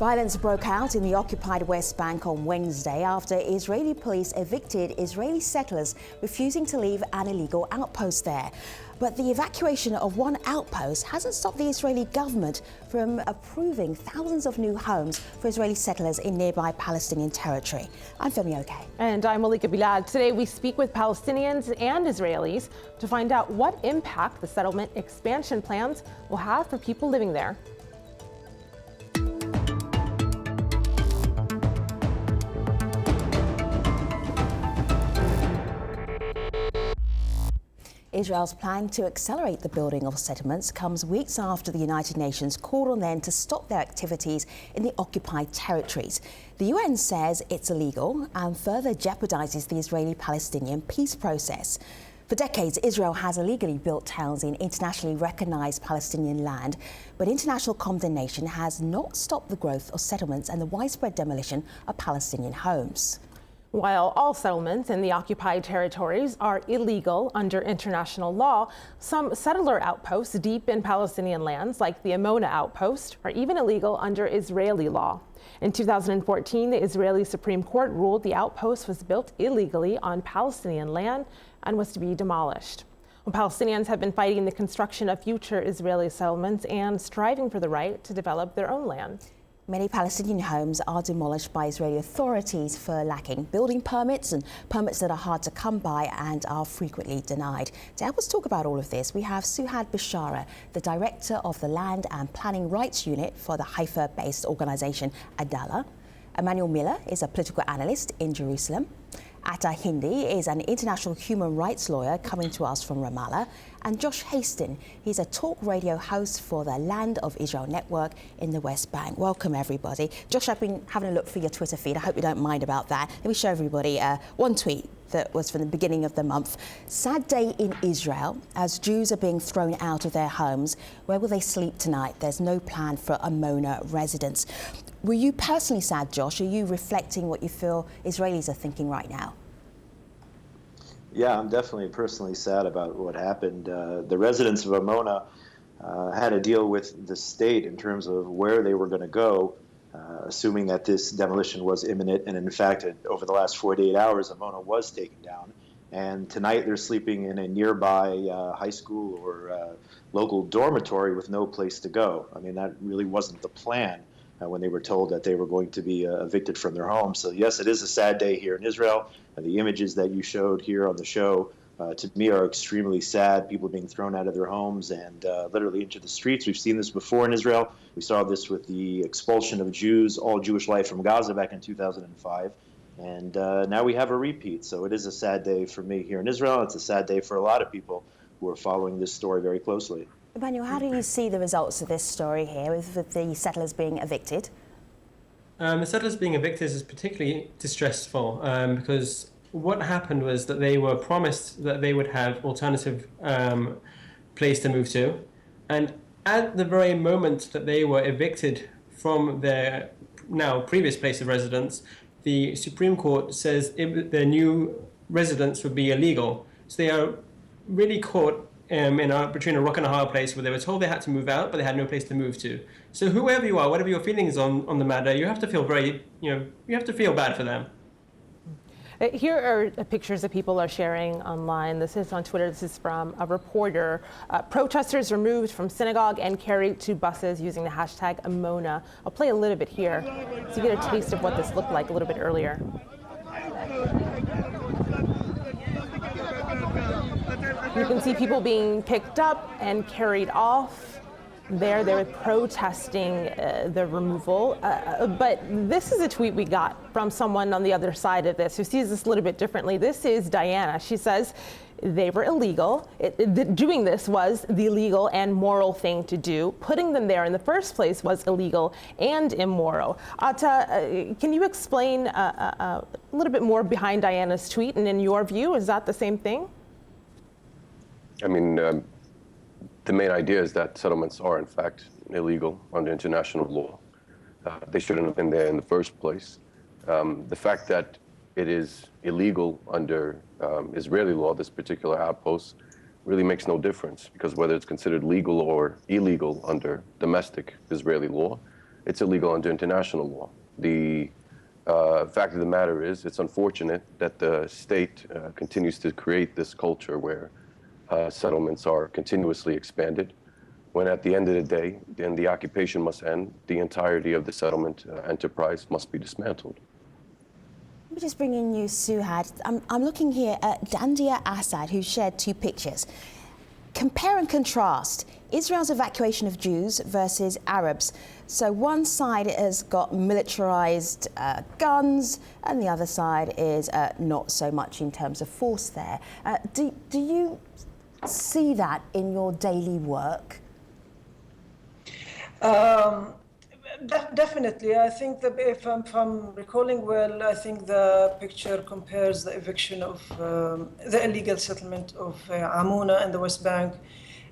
Violence broke out in the occupied West Bank on Wednesday after Israeli police evicted Israeli settlers refusing to leave an illegal outpost there. But the evacuation of one outpost hasn't stopped the Israeli government from approving thousands of new homes for Israeli settlers in nearby Palestinian territory. I'm Femi Oke. And I'm Malika Bilal. Today we speak with Palestinians and Israelis to find out what impact the settlement expansion plans will have for people living there. Israel's plan to accelerate the building of settlements comes weeks after the United Nations called on them to stop their activities in the occupied territories. The UN says it's illegal and further jeopardizes the Israeli-Palestinian peace process. For decades, Israel has illegally built towns in internationally recognized Palestinian land, but international condemnation has not stopped the growth of settlements and the widespread demolition of Palestinian homes. While all settlements in the occupied territories are illegal under international law, some settler outposts deep in Palestinian lands, like the Amona outpost, are even illegal under Israeli law. In 2014, the Israeli Supreme Court ruled the outpost was built illegally on Palestinian land and was to be demolished. Well, Palestinians have been fighting the construction of future Israeli settlements and striving for the right to develop their own land. Many Palestinian homes are demolished by Israeli authorities for lacking building permits and permits that are hard to come by and are frequently denied. To help us talk about all of this, we have Suhad Bishara, the director of the Land and Planning Rights Unit for the Haifa-based organization Ideological. Emmanuel Miller is a political analyst in Jerusalem. Atta Hindi is an international human rights lawyer coming to us from Ramallah. And Josh Haston, he's a talk radio host for the Land of Israel Network in the West Bank. Welcome, everybody. Josh, I've been having a look through your Twitter feed. I hope you don't mind about that. Let me show everybody one tweet that was from the beginning of the month. Sad day in Israel as Jews are being thrown out of their homes. Where will they sleep tonight? There's no plan for Amona residents. Were you personally sad, Josh? Are you reflecting what you feel Israelis are thinking right now? Yeah, I'm definitely personally sad about what happened. The residents of Amona had to deal with the state in terms of where they were going to go, assuming that this demolition was imminent. And in fact, over the last 48 hours, Amona was taken down. And tonight they're sleeping in a nearby high school or local dormitory with no place to go. I mean, that really wasn't the plan when they were told that they were going to be evicted from their homes. So yes, it is a sad day here in Israel. The images that you showed here on the show, to me, are extremely sad. People being thrown out of their homes and literally into the streets. We've seen this before in Israel. We saw this with the expulsion of Jews, all Jewish life from Gaza back in 2005. And now we have a repeat. So it is a sad day for me here in Israel. It's a sad day for a lot of people who are following this story very closely. Emmanuel, how do you see the results of this story here with the settlers being evicted? The settlers being evicted is particularly distressful because what happened was that they were promised that they would have alternative place to move to, and at the very moment that they were evicted from their now previous place of residence, the Supreme Court says their new residence would be illegal. So they are really caught between a rock and a hard place where they were told they had to move out, but they had no place to move to. So whoever you are, whatever your feelings on the matter, you have to feel you have to feel bad for them. Here are pictures that people are sharing online. This is on Twitter. This is from a reporter. Protesters removed from synagogue and carried to buses using the hashtag Amona. I'll play a little bit here so you get a taste of what this looked like a little bit earlier. You can see people being picked up and carried off. They were protesting the removal. But this is a tweet we got from someone on the other side of this who sees this a little bit differently. This is Diana. She says they were illegal. Doing this was the legal and moral thing to do. Putting them there in the first place was illegal and immoral. Atta, can you explain a little bit more behind Diana's tweet? And in your view, is that the same thing? I mean, the main idea is that settlements are, in fact, illegal under international law. They shouldn't have been there in the first place. The fact that it is illegal under Israeli law, this particular outpost, really makes no difference, because whether it's considered legal or illegal under domestic Israeli law, it's illegal under international law. The fact of the matter is, it's unfortunate that the state continues to create this culture where settlements are continuously expanded, when at the end of the day, then the occupation must end, the entirety of the settlement enterprise must be dismantled. Let me just bring in you, Suhad. I'm looking here at Dandia Assad, who shared two pictures. Compare and contrast Israel's evacuation of Jews versus Arabs. So one side has got militarized guns, and the other side is not so much in terms of force there. Do you see that in your daily work? Definitely. I think that if I'm recalling well, I think the picture compares the eviction of the illegal settlement of Amona in the West Bank,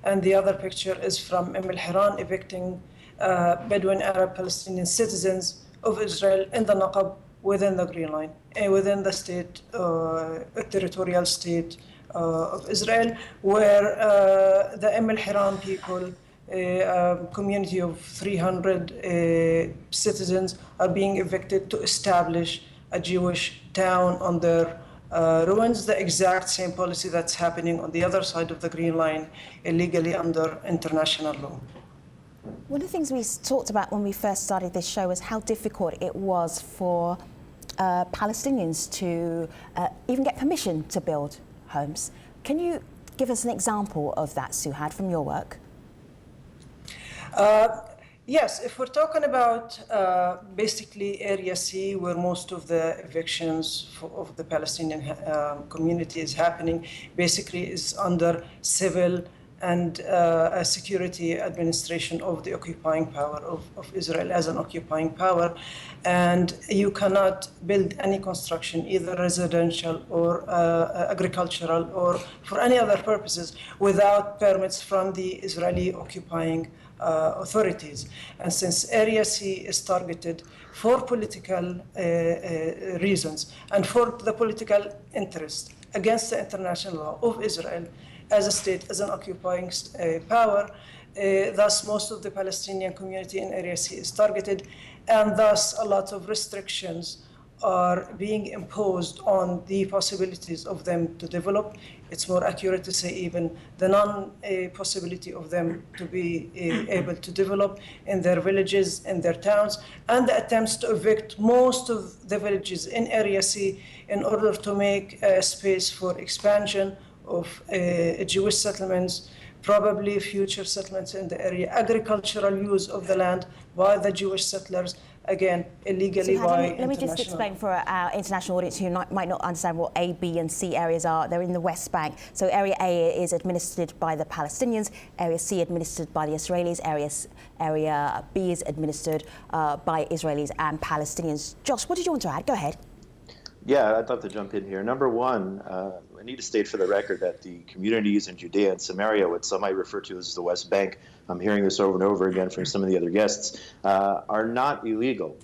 and the other picture is from Hiran evicting Bedouin Arab Palestinian citizens of Israel in the Naqab within the Green Line, within the state, territorial state of Israel, where the Hiran people, a community of 300 citizens, are being evicted to establish a Jewish town on their ruins, the exact same policy that's happening on the other side of the Green Line illegally under international law. One of the things we talked about when we first started this show is how difficult it was for Palestinians to even get permission to build homes. Can you give us an example of that, Suhad, from your work? Yes, if we're talking about basically Area C, where most of the evictions of the Palestinian community is happening, basically is under civil and a security administration of the occupying power of Israel as an occupying power. And you cannot build any construction, either residential or agricultural or for any other purposes, without permits from the Israeli occupying authorities. And since Area C is targeted for political reasons and for the political interest against the international law of Israel as a state, as an occupying power, thus most of the Palestinian community in Area C is targeted, and thus a lot of restrictions are being imposed on the possibilities of them to develop. It's more accurate to say even the non-possibility of them to be able to develop in their villages, in their towns, and the attempts to evict most of the villages in Area C in order to make space for expansion of Jewish settlements, probably future settlements in the area, agricultural use of the land by the Jewish settlers, again, illegally by Let me just explain for our international audience who might not understand what A, B and C areas are. They're in the West Bank. So Area A is administered by the Palestinians, Area C administered by the Israelis, Area B is administered by Israelis and Palestinians. Josh, what did you want to add? Go ahead. Yeah, I'd love to jump in here. Number one, I need to state for the record that the communities in Judea and Samaria, what some might refer to as the West Bank, I'm hearing this over and over again from some of the other guests, are not illegal.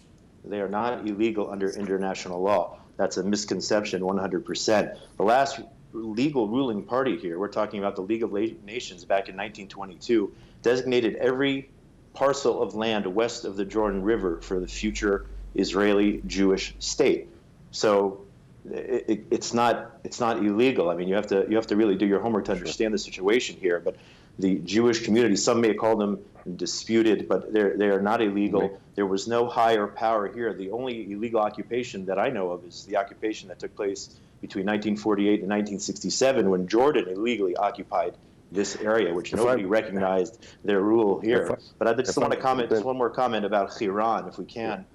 They are not illegal under international law. That's a misconception, 100%. The last legal ruling party here, we're talking about the League of Nations back in 1922, designated every parcel of land west of the Jordan River for the future Israeli Jewish state. So it's not illegal. I mean, you have to really do your homework to understand the situation here. But the Jewish community, some may call them disputed, but they are not illegal. There was no higher power here. The only illegal occupation that I know of is the occupation that took place between 1948 and 1967, when Jordan illegally occupied this area, which nobody recognized their rule here. But I just want to comment, just one more comment about Hiran, if we can.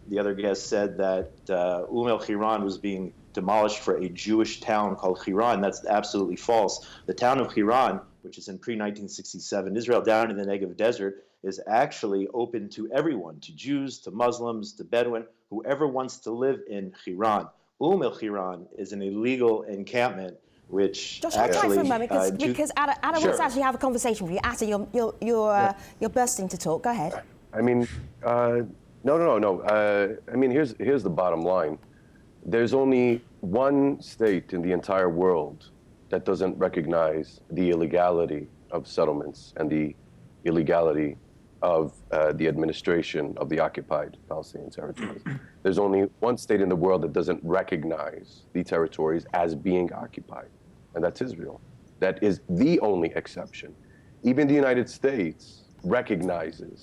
The other guest said that Hiran was being demolished for a Jewish town called Hiran. That's absolutely false. The town of Hiran, which is in pre-1967 Israel, down in the Negev desert, is actually open to everyone, to Jews, to Muslims, to Bedouin, whoever wants to live in Hiran. Hiran is an illegal encampment which Josh, actually... hold tight for a moment, because Adam wants to actually have a conversation with you. Adam, you're bursting to talk. Go ahead. I mean, no. I mean, here's the bottom line. There's only one state in the entire world that doesn't recognize the illegality of settlements and the illegality of the administration of the occupied Palestinian territories. There's only one state in the world that doesn't recognize the territories as being occupied, and that's Israel. That is the only exception. Even the United States recognizes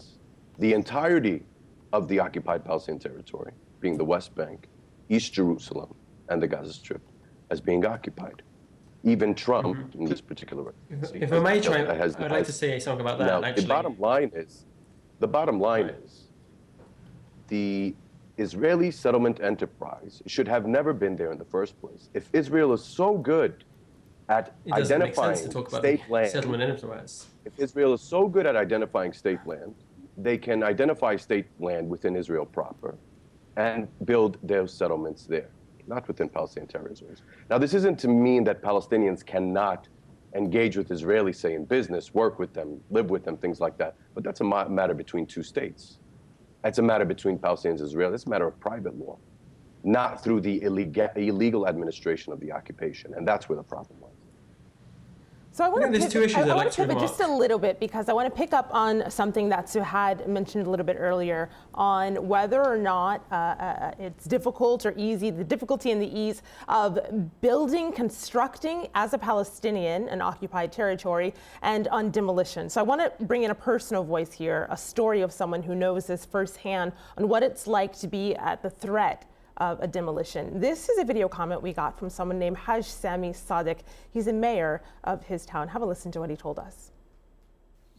the entirety of the occupied Palestinian territory, being the West Bank, East Jerusalem, and the Gaza Strip, as being occupied. Even Trump, in this particular if I may try, I'd like to say something about that. Now, actually, the bottom line is, the Israeli settlement enterprise should have never been there in the first place. If Israel is so good at identifying state land, settlement enterprise. if Israel is so good at identifying state land, they can identify state land within Israel proper and build those settlements there, not within Palestinian territories. Now, this isn't to mean that Palestinians cannot engage with Israelis, say, in business, work with them, live with them, things like that. But that's a matter between two states. That's a matter between Palestinians and Israel. It's a matter of private law, not through the illegal administration of the occupation. And that's where the problem lies. So I want there's two issues I'd like to pivot remark. just a little bit, because I want to pick up on something that Suhad mentioned a little bit earlier on whether or not it's difficult or easy, the difficulty and the ease of building, constructing as a Palestinian an occupied territory, and on demolition. So I want to bring in a personal voice here, a story of someone who knows this firsthand on what it's like to be at the threat of a demolition. This is a video comment we got from someone named Haj Sami Sadiq. He's a mayor of his town. Have a listen to what he told us.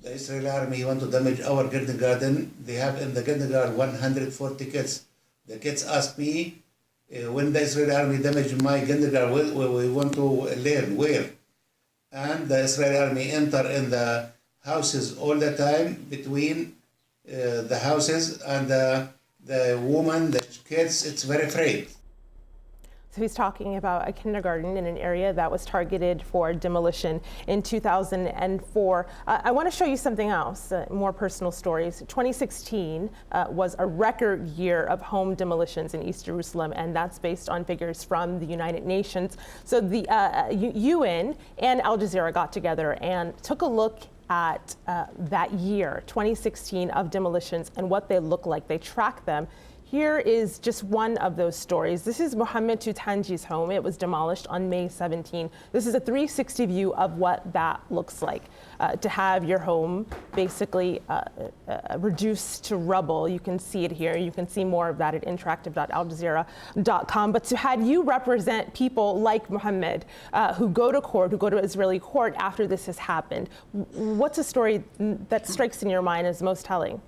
The Israeli army want to damage our kindergarten. They have in the kindergarten 140 kids. The kids ask me, when the Israeli army damaged my kindergarten, we want to learn where. And the Israeli army enter in the houses all the time, between the houses and the woman, the kids. It's very afraid. So he's talking about a kindergarten in an area that was targeted for demolition in 2004. I want to show you something else, more personal stories. 2016 was a record year of home demolitions in East Jerusalem, and that's based on figures from the United Nations. So the UN and Al Jazeera got together and took a look at that year, 2016, of demolitions and what they look like. They track them. Here is just one of those stories. This is Mohammed Tutanji's home. It was demolished on May 17. This is a 360 view of what that looks like. To have your home basically reduced to rubble. You can see it here. You can see more of that at interactive.aljazeera.com. But to have you represent people like Mohammed who go to court, who go to Israeli court after this has happened, what's a story that strikes in your mind as most telling?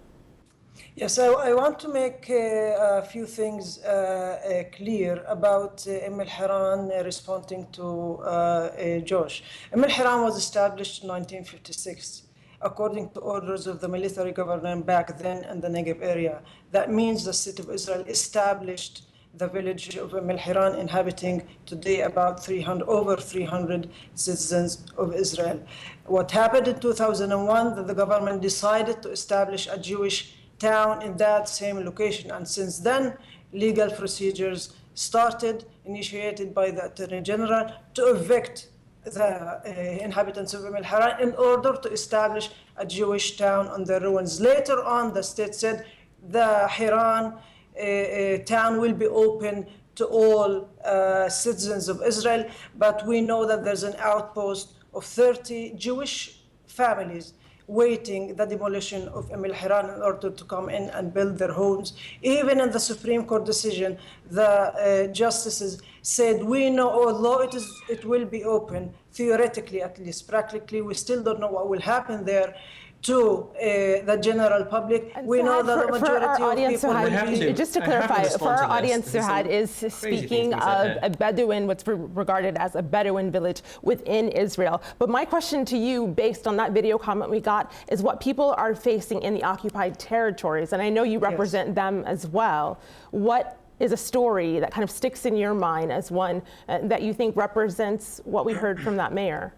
Yes, I want to make a few things clear about Al-Hiran responding to Josh. Al-Hiran was established in 1956 according to orders of the military government back then in the Negev area. That means the state of Israel established the village of Al-Hiran, inhabiting today about over 300 citizens of Israel. What happened in 2001, that the government decided to establish a Jewish town in that same location, and since then legal procedures started, initiated by the Attorney General, to evict the inhabitants of Al-Hiran in order to establish a Jewish town on the ruins. Later on, the state said the Hiran town will be open to all citizens of Israel, but we know that there's an outpost of 30 Jewish families waiting the demolition of Al-Hiran in order to come in and build their homes. Even in the Supreme Court decision, the justices said, we know, although it will be open, theoretically at least, practically, we still don't know what will happen there to the general public. And we know that the majority our audience, of people Suhad, just to clarify, for our audience, Suhad is speaking of a Bedouin, what's regarded as a Bedouin village within Israel. But my question to you, based on that video comment we got, is what people are facing in the occupied territories. And I know you represent them as well. What is a story that kind of sticks in your mind as one that you think represents what we heard from that mayor?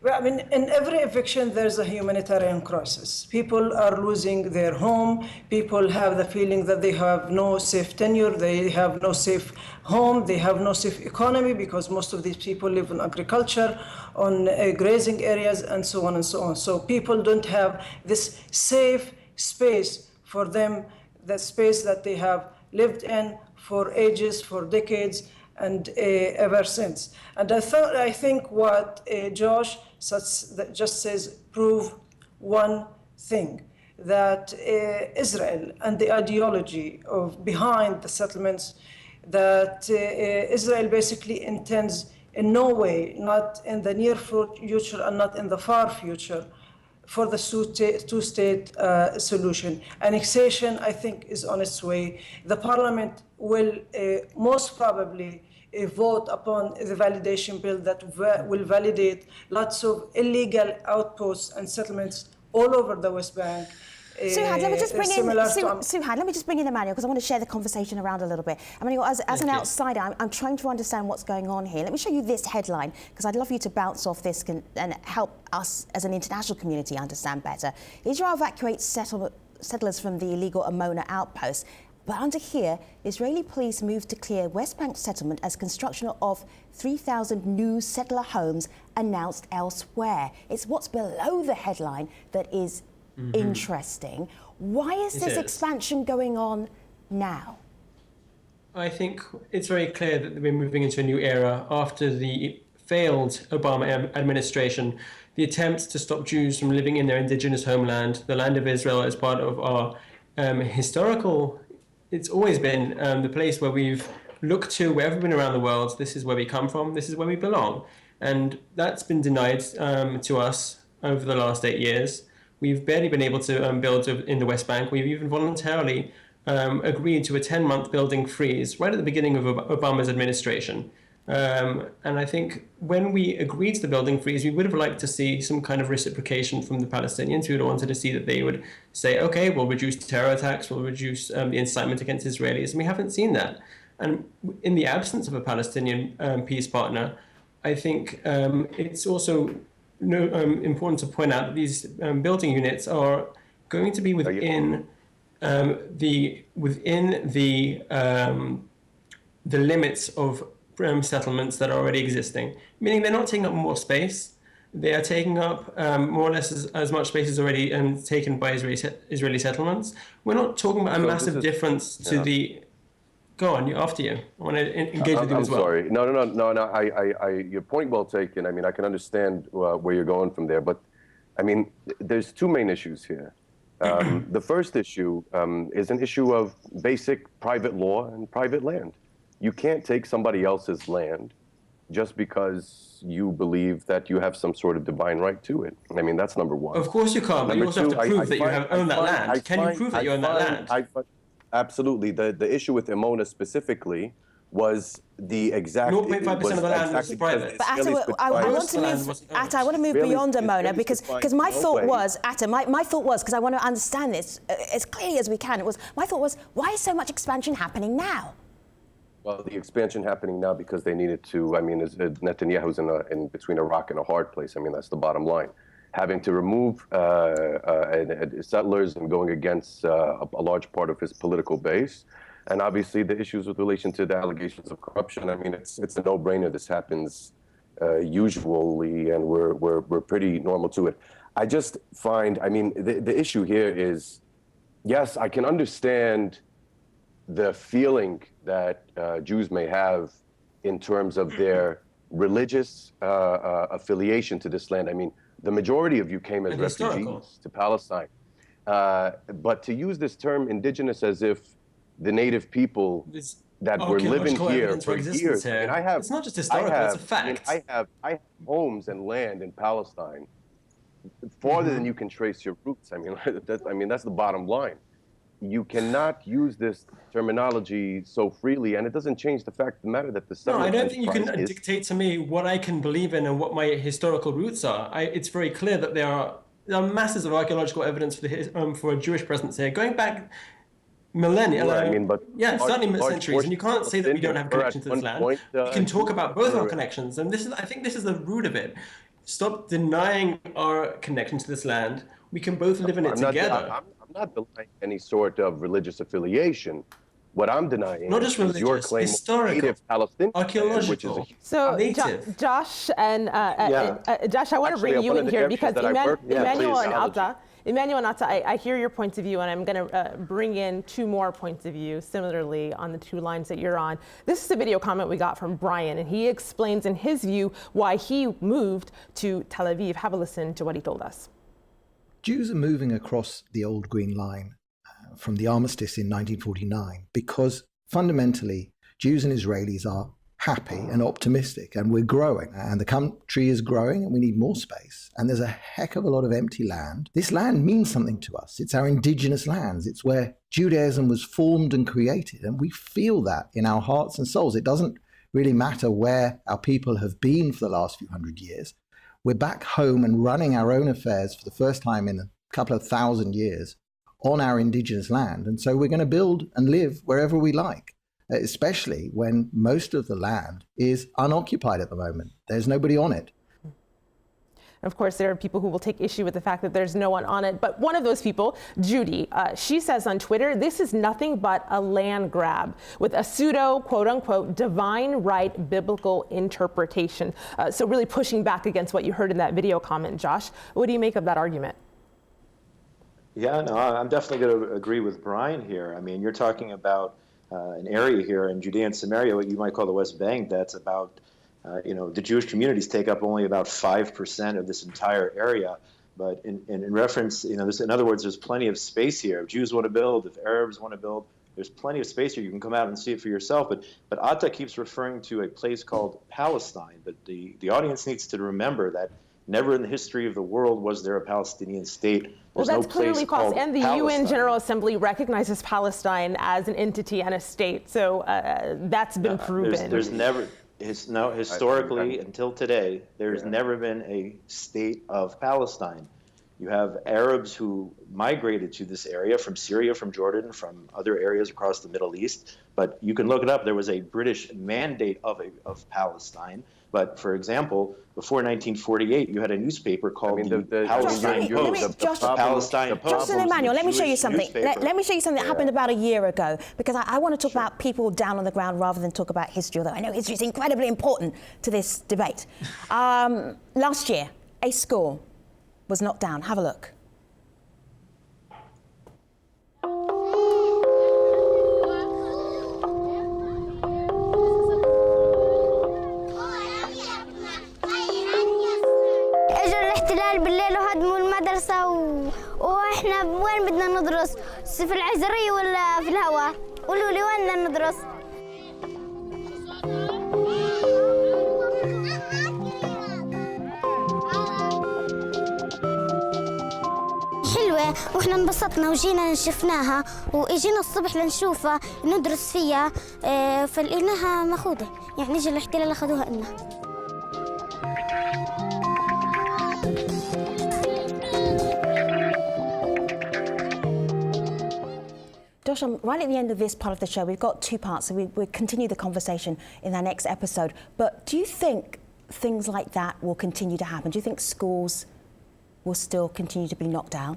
Well, I mean, in every eviction, there's a humanitarian crisis. People are losing their home. People have the feeling that they have no safe tenure, they have no safe home, they have no safe economy, because most of these people live in agriculture, on grazing areas, and so on and so on. So people don't have this safe space for them, the space that they have lived in for ages, for decades, and ever since. And I think what Josh just says prove one thing, that Israel and the ideology of behind the settlements, that Israel basically intends in no way, not in the near future and not in the far future, for the two-state solution. Annexation, I think, is on its way. The parliament will most probably vote upon the validation bill that will validate lots of illegal outposts and settlements all over the West Bank. Suhad, let me just bring in Suhad, let me just bring in Emmanuel, because I want to share the conversation around a little bit. Emmanuel, as an outsider, I'm trying to understand what's going on here. Let me show you this headline, because I'd love you to bounce off this and help us as an international community understand better. Israel evacuates settlers from the illegal Amona outpost. But under here, Israeli police moved to clear West Bank settlement as construction of 3,000 new settler homes announced elsewhere. It's what's below the headline that is interesting. Why is this expansion going on now? I think it's very clear that we're moving into a new era after the failed Obama administration. The attempt to stop Jews from living in their indigenous homeland, the land of Israel, as part of our historical. It's always been the place where we've looked to wherever we've been around the world. This is where we come from. This is where we belong. And that's been denied to us over the last 8 years. We've barely been able to build in the West Bank. We've even voluntarily agreed to a 10-month building freeze right at the beginning of Obama's administration. And I think when we agreed to the building freeze, we would have liked to see some kind of reciprocation from the Palestinians. We would have wanted to see that they would say, okay, we'll reduce terror attacks, we'll reduce the incitement against Israelis. And we haven't seen that. And in the absence of a Palestinian peace partner, I think it's also important to point out that these building units are going to be within the limits of settlements that are already existing, meaning they're not taking up more space. They are taking up more or less as much space as already taken by Israeli settlements. We're not talking about a massive difference to the. Go on, after you. I want to engage with you as well. I'm sorry. No. Your point well taken. I mean, I can understand where you're going from there, but I mean, there's two main issues here. The first issue is an issue of basic private law and private land. You can't take somebody else's land just because you believe that you have some sort of divine right to it. I mean, that's number one. Of course you can't, but you also have to prove that you own that land. Can you prove that you own that land? Absolutely. The issue with Amona specifically was the exact... 0.5% of the land was private. But Atta, I want to move beyond Amona, because my thought was, Atta, my thought was, because I want to understand this as clearly as we can, my thought was, why is so much expansion happening now? Well, the expansion happening now because they needed to. I mean, Netanyahu's in between a rock and a hard place. I mean, that's the bottom line. Having to remove settlers and going against a large part of his political base, and obviously the issues with relation to the allegations of corruption. I mean, it's a no-brainer. This happens usually, and we're pretty normal to it. I just find. I mean, the issue here is, yes, I can understand the feeling that Jews may have in terms of their religious affiliation to this land. I mean, the majority of you came as refugees to Palestine. But to use this term indigenous as if the native people that were living here for years, and I have, it's not just historical, it's a fact. I have homes and land in Palestine farther than you can trace your roots. I mean, that's the bottom line. You cannot use this terminology so freely, and it doesn't change the fact of the matter that the settlement. No, I don't think you can dictate to me what I can believe in and what my historical roots are. It's very clear that there are masses of archaeological evidence for a Jewish presence here, going back millennia. Well, I mean, but certainly centuries, and you can't say that we don't have a connection to this land. We can talk about both our connections, and I think this is the root of it. Stop denying our connection to this land. We can both live in it together. I'm not denying any sort of religious affiliation. What I'm denying Not just is your religious, claim historical, of native Palestinian, archaeological, which is a So, native. Josh and Josh, I want to Actually, bring you one in of the here areas because that I work with Emmanuel is and theology. Alta, I hear your points of view, and I'm going to bring in two more points of view similarly on the two lines that you're on. This is a video comment we got from Brian, and he explains in his view why he moved to Tel Aviv. Have a listen to what he told us. Jews are moving across the old Green Line from the armistice in 1949 because fundamentally Jews and Israelis are happy and optimistic, and we're growing, and the country is growing, and we need more space, and there's a heck of a lot of empty land. This land means something to us. It's our indigenous lands. It's where Judaism was formed and created, and we feel that in our hearts and souls. It doesn't really matter where our people have been for the last few hundred years. We're back home and running our own affairs for the first time in a couple of thousand years on our indigenous land, and so we're going to build and live wherever we like, especially when most of the land is unoccupied at the moment. There's nobody on it. Of course, there are people who will take issue with the fact that there's no one on it. But one of those people, Judy, she says on Twitter, this is nothing but a land grab with a pseudo, quote unquote, divine right biblical interpretation. So really pushing back against what you heard in that video comment, Josh. What do you make of that argument? Yeah, no, I'm definitely going to agree with Brian here. I mean, you're talking about an area here in Judea and Samaria, what you might call the West Bank, that's about, the Jewish communities take up only about 5% of this entire area. But in reference, in other words, there's plenty of space here. If Jews want to build, if Arabs want to build, there's plenty of space here. You can come out and see it for yourself. But Atta keeps referring to a place called Palestine. But the audience needs to remember that never in the history of the world was there a Palestinian state. Well, that's clearly false. And the UN General Assembly recognizes Palestine as an entity and a state. So that's been proven. There's never, historically, until today, there's never been a state of Palestine. You have Arabs who migrated to this area from Syria, from Jordan, from other areas across the Middle East. But you can look it up. There was a British mandate of Palestine. But for example, before 1948, you had a newspaper called the Palestine Post. Palestine Post. Josh and Emmanuel, let me show you something. Let me show you something that happened about a year ago, because I want to talk about people down on the ground rather than talk about history, although I know history is incredibly important to this debate. Last year, a school was knocked down. Have a look. بالليل وهدموا المدرسة وإحنا وين بدنا ندرس؟ في العزرية ولا في الهواء؟ قولوا لي وين بدنا ندرس؟ حلوة وإحنا انبسطنا وجينا شفناها وإجينا الصبح لنشوفها ندرس فيها فلقيناها مأخوذة، يعني إجا الاحتلال أخذوها لنا. Josh, right at the end of this part of the show, we've got two parts, so we'll continue the conversation in our next episode. But do you think things like that will continue to happen? Do you think schools will still continue to be knocked down?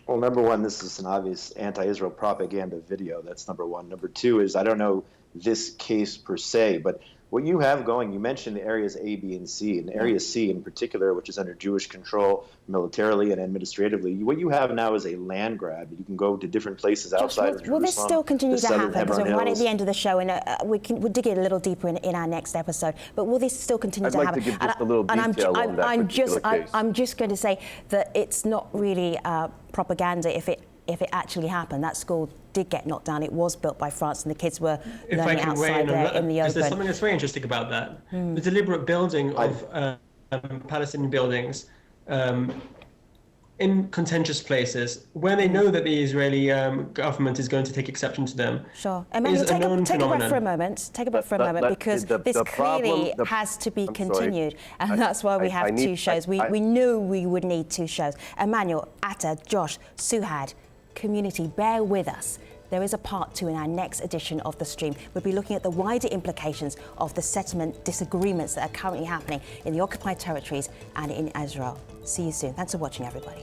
Well, number one, this is an obvious anti-Israel propaganda video. That's number one. Number two is, I don't know this case per se, but what you have going, you mentioned the areas A, B, and C. And Area C in particular, which is under Jewish control militarily and administratively, what you have now is a land grab. You can go to different places outside of Jerusalem. Will this still continue to happen? Because we're right at the end of the show, and we'll dig it a little deeper in our next episode. But will this still continue to happen? I'd like to give just a little detail on that particular case. I'm just going to say that it's not really propaganda if it actually happened. That school did get knocked down. It was built by France, and the kids were learning outside there in the open. There's something that's very interesting about that. The deliberate building of Palestinian buildings in contentious places, where they know that the Israeli government is going to take exception to them. Sure. Emmanuel, take a breath for a moment. Take a breath for a moment, because this clearly has to be continued. And that's why we have two shows. We knew we would need two shows. Emmanuel, Atta, Josh, Suhad, community, bear with us. there is a part 2 in our next edition of The Stream. We'll be looking at the wider implications of the settlement disagreements that are currently happening in the occupied territories and in Israel. See you soon. Thanks for watching, everybody.